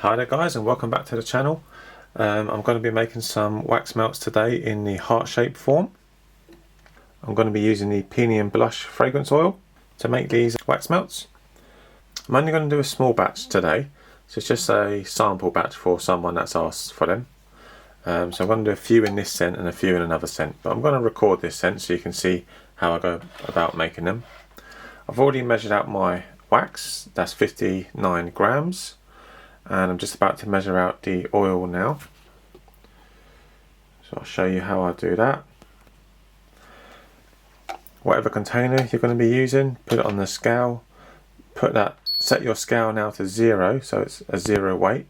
Hi there guys, and welcome back to the channel. I'm going to be making some wax melts today in the heart shape form. I'm going to be using the Pinion Blush fragrance oil to make these wax melts. I'm only going to do a small batch today, so it's just a sample batch for someone that's asked for them. So I'm going to do a few in this scent and a few in another scent, but I'm going to record this scent so you can see how I go about making them. I've already measured out my wax, that's 59 grams. And I'm just about to measure out the oil now, so I'll show you how I do that. Whatever container you're going to be using, put it on the scale, set your scale now to 0, so it's a 0 weight,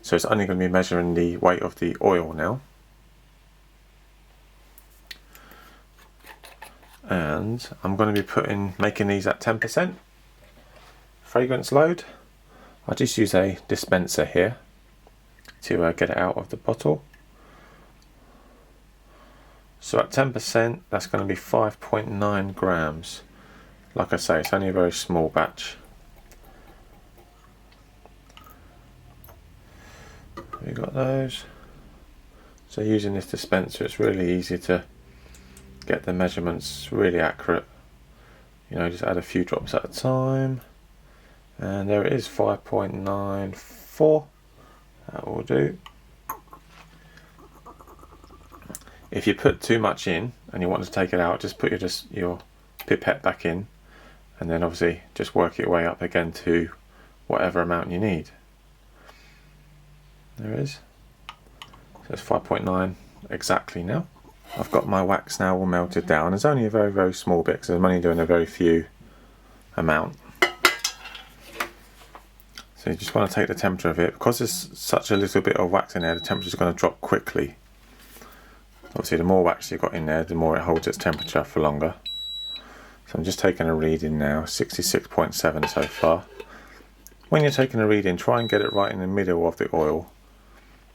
so it's only going to be measuring the weight of the oil now. And I'm going to be making these at 10% fragrance load. I just use a dispenser here to get it out of the bottle. So at 10%, that's going to be 5.9 grams. Like I say, it's only a very small batch. We got those. So using this dispenser, it's really easy to get the measurements really accurate. You know, just add a few drops at a time. And there it is, 5.94. That will do. If you put too much in and you want to take it out, just put your pipette back in, and then obviously just work your way up again to whatever amount you need. There it is. So it's 5.9 exactly now. I've got my wax now all melted down. It's only a very, very small bit because I'm only doing a very few amount. So you just want to take the temperature of it. Because there's such a little bit of wax in there, the temperature is going to drop quickly. Obviously the more wax you've got in there, the more it holds its temperature for longer. So I'm just taking a reading now, 66.7 so far. When you're taking a reading, try and get it right in the middle of the oil,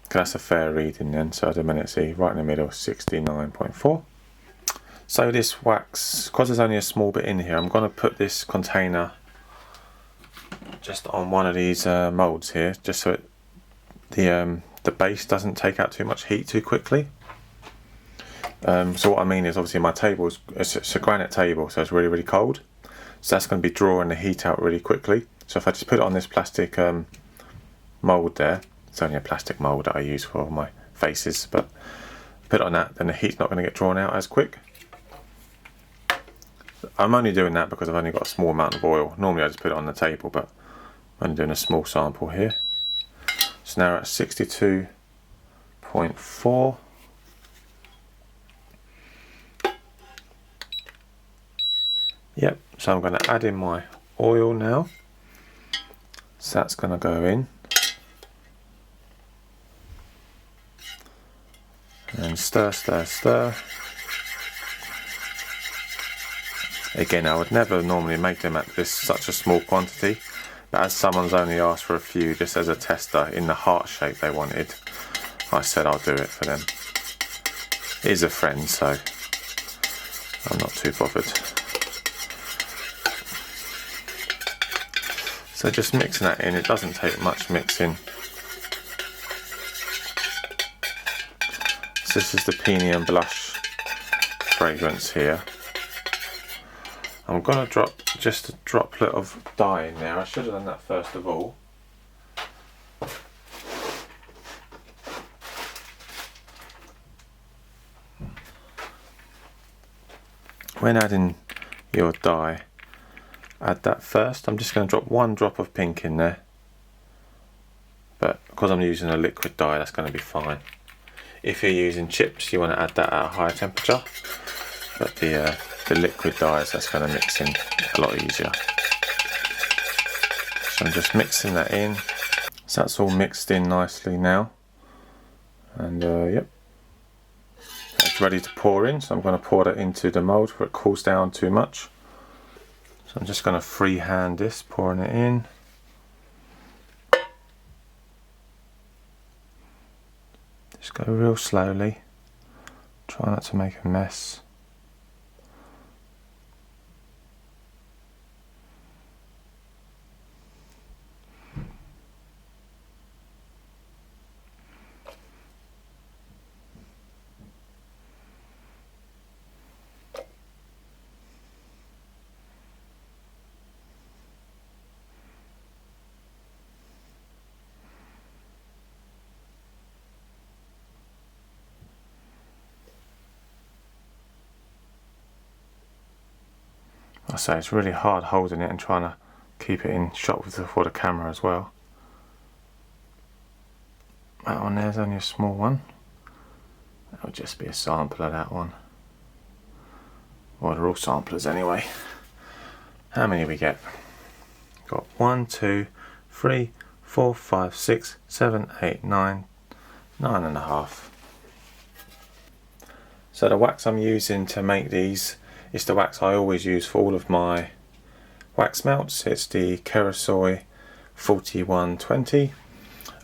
because that's a fair reading then. So at the minute, see, right in the middle, 69.4. So this wax, because there's only a small bit in here, I'm going to put this container just on one of these molds here, just so the base doesn't take out too much heat too quickly. So what I mean is, obviously my table it's a granite table, so it's really, really cold. So that's going to be drawing the heat out really quickly. So if I just put it on this plastic mold there, it's only a plastic mold that I use for my faces, but put it on that, then the heat's not going to get drawn out as quick. I'm only doing that because I've only got a small amount of oil. Normally I just put it on the table, but I'm only doing a small sample here. So now we're at 62.4. Yep, so I'm going to add in my oil now. So that's going to go in. And stir, stir, stir. Again, I would never normally make them at such a small quantity, but as someone's only asked for a few just as a tester in the heart shape they wanted, I said I'll do it for them. He's a friend, so I'm not too bothered. So just mixing that in, it doesn't take much mixing. So this is the Pinion Blush fragrance here. I'm going to drop just a droplet of dye in there. I should have done that first of all. When adding your dye, add that first. I'm just going to drop one drop of pink in there, but because I'm using a liquid dye, that's going to be fine. If you're using chips, you want to add that at a higher temperature, but the liquid dyes, that's going to mix in a lot easier. So I'm just mixing that in. So that's all mixed in nicely now, and yep, it's ready to pour in. So I'm going to pour that into the mold before it cools down too much. So I'm just going to freehand this, pouring it in. Just go real slowly, try not to make a mess. I say it's really hard holding it and trying to keep it in shot for the camera as well. That one there's only a small one. That'll just be a sample of that one. Well, they're all samplers anyway. How many we get? Got 1, 2, 3, 4, 5, 6, 7, 8, 9, 9.5. So the wax I'm using to make these is the wax I always use for all of my wax melts. It's the Soy 4120.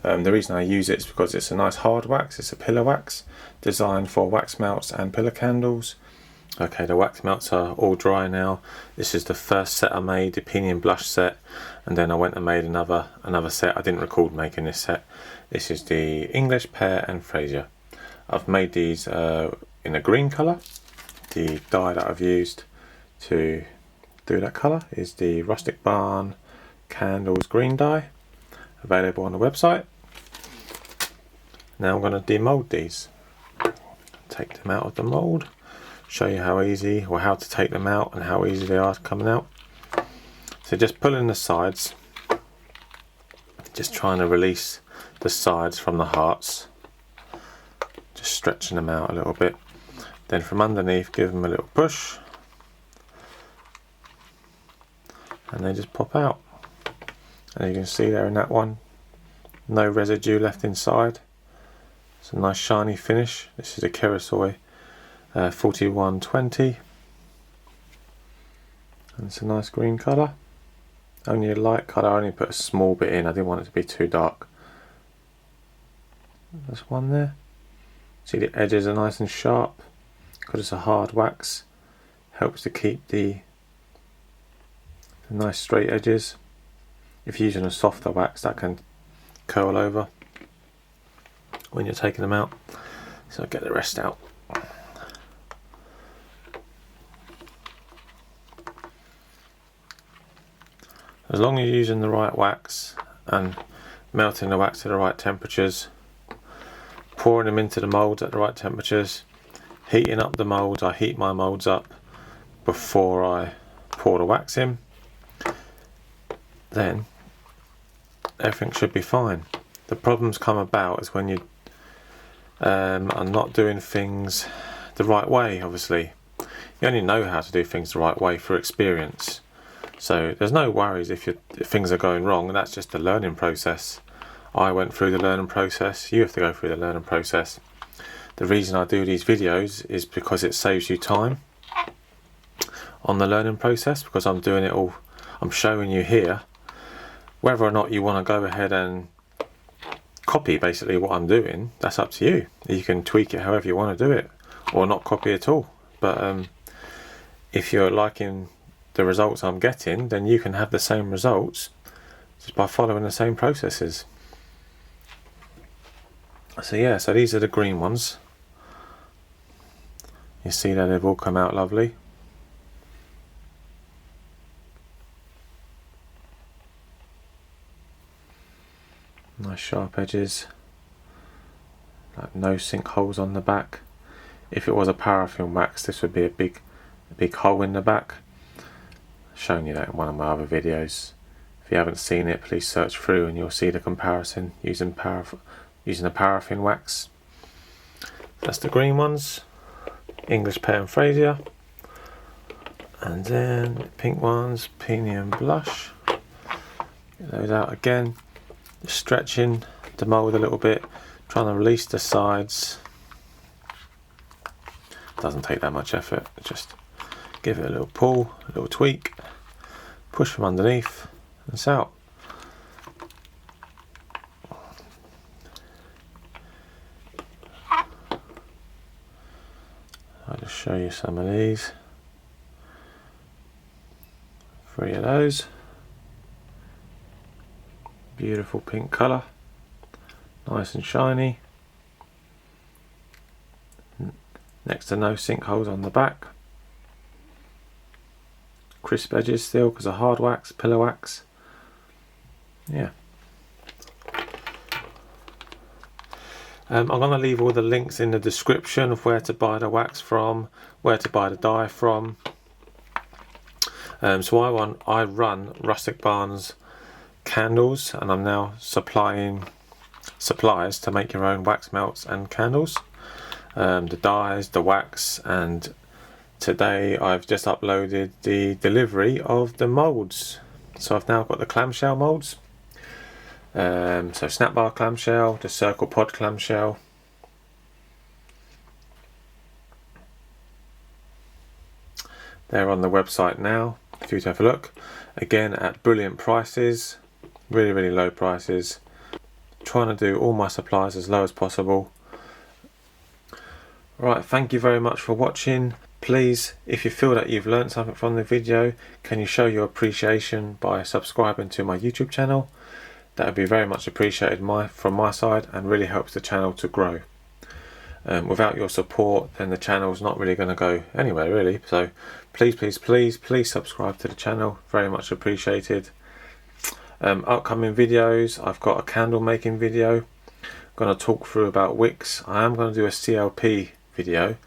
The reason I use it is because it's a nice hard wax. It's a pillar wax designed for wax melts and pillar candles. Okay, the wax melts are all dry now. This is the first set I made, the Pinion Blush set, and then I went and made another set. I didn't record making this set. This is the English Pear and Fraser. I've made these in a green colour. The dye that I've used to do that colour is the Rustic Barn Candles green dye, available on the website. Now I'm going to demould these. Take them out of the mould. Show you how easy, or how to take them out and how easy they are coming out. So just pulling the sides, just trying to release the sides from the hearts, just stretching them out a little bit. Then from underneath, give them a little push, and they just pop out. And you can see there in that one, no residue left inside. It's a nice shiny finish. This is a Soy 4120, and it's a nice green colour. Only a light colour. I only put a small bit in. I didn't want it to be too dark. There's one there. See, the edges are nice and sharp because it's a hard wax. Helps to keep the nice straight edges. If you're using a softer wax, that can curl over when you're taking them out. So I'll get the rest out. As long as you're using the right wax and melting the wax to the right temperatures, pouring them into the moulds at the right temperatures, heating up the moulds. I heat my moulds up before I pour the wax in. Then everything should be fine. The problems come about is when you are not doing things the right way. Obviously, you only know how to do things the right way through experience. So there's no worries if things are going wrong, and that's just the learning process. I went through the learning process. You have to go through the learning process. The reason I do these videos is because it saves you time on the learning process, because I'm doing it all. I'm showing you here. Whether or not you want to go ahead and copy basically what I'm doing, that's up to you. You can tweak it however you want to do it, or not copy at all. But if you're liking the results I'm getting, then you can have the same results just by following the same processes. So yeah, so these are the green ones. You see that they've all come out lovely. Nice sharp edges, like no sinkholes on the back. If it was a paraffin wax, this would be a big hole in the back. Shown you that in one of my other videos. If you haven't seen it, please search through and you'll see the comparison using a paraffin wax. That's the green ones, English Pear and Fraser, and then the pink ones, Pinion Blush. Get those out again, just stretching the mould a little bit, trying to release the sides. Doesn't take that much effort, just give it a little pull, a little tweak, push from underneath, and it's out. I'll just show you some of these. 3 of those. Beautiful pink colour, nice and shiny. Next to no sinkholes on the back. Crisp edges still because of hard wax, pillar wax. Yeah. I'm going to leave all the links in the description of where to buy the wax from, where to buy the dye from. So I run Rustic Barn's candles, and I'm now supplying supplies to make your own wax melts and candles, the dyes, the wax, and today I've just uploaded the delivery of the molds. So I've now got the clamshell molds, so snap bar clamshell, the circle pod clamshell, they're on the website now if you to have a look, again at brilliant prices, really low prices. Trying to do all my supplies as low as possible. Right, thank you very much for watching. Please, if you feel that you've learned something from the video, can you show your appreciation by subscribing to my YouTube channel? That would be very much appreciated from my side, and really helps the channel to grow. Without your support, then the channel's not really going to go anywhere really. So please subscribe to the channel, very much appreciated. Upcoming videos, I've got a candle making video. I'm going to talk through about wicks. I am going to do a CLP video.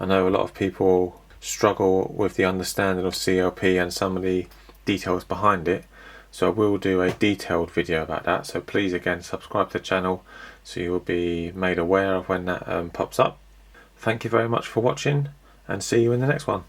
I know a lot of people struggle with the understanding of CLP and some of the details behind it, so I will do a detailed video about that. So please again subscribe to the channel so you will be made aware of when that pops up. Thank you very much for watching, and see you in the next one.